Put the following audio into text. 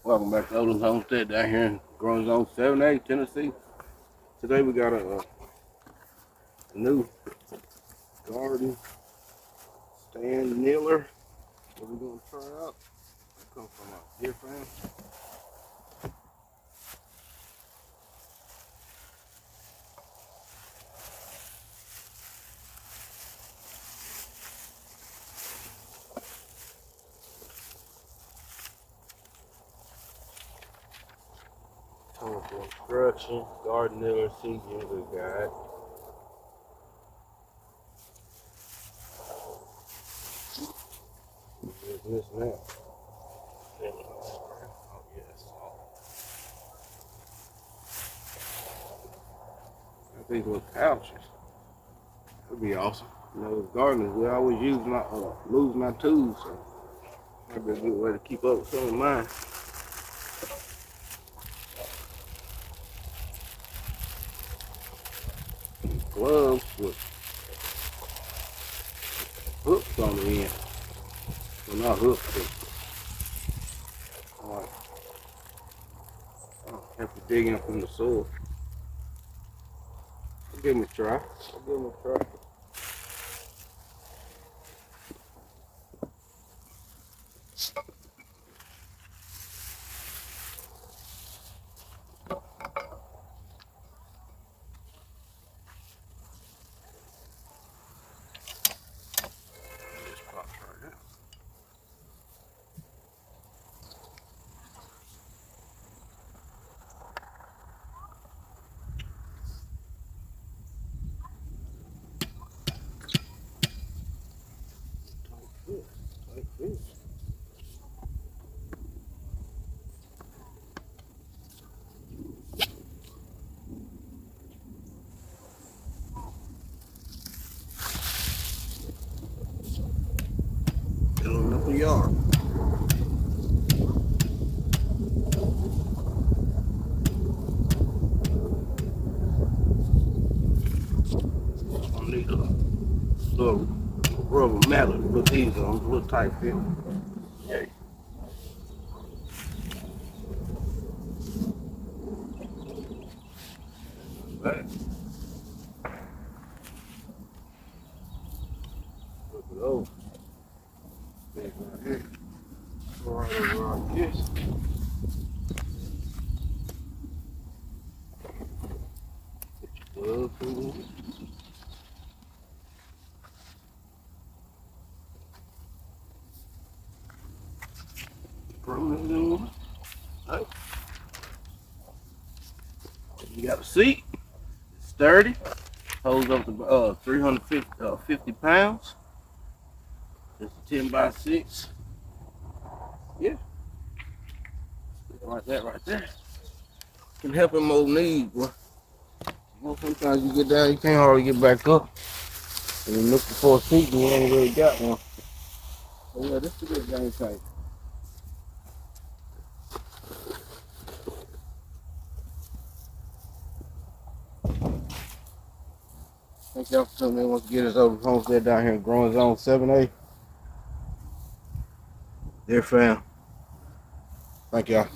Welcome back to Odin's Homestead down here in Growing Zone 7A, Tennessee. Today we got a new garden stand kneeler that we're going to try out. It comes from DEERFAMY. Comes with instruction, garden kneeler, seat user guide. This now. Oh yes. I think those pouches. That'd be awesome. You know, as gardeners, we always losing our tools, so that'd be a good way to keep up with some of mine. Gloves with hooks on the end. Well, not hooks, but have to dig in from the soil. I'll give them a try. Just pops right out. Tight fit. Filling up the yard. I need a little rubber mallet to put these on, a little tight fit. Yeah. Right. Look at those. Things right here. Go right over like this. Put your gloves in. Right. You got a seat. It's sturdy. Holds up to 350 pounds. It's a 10 by 6. Yeah. Like that right there. Can help him old knees, boy. Well, sometimes you get down, you can't hardly get back up. And you're looking for a seat and you ain't really got one. So yeah, this is a good game type. Thank y'all for tuning in once again. It's Odin's Homestead down here in Growing Zone 7A. DEERFAMY. Thank y'all.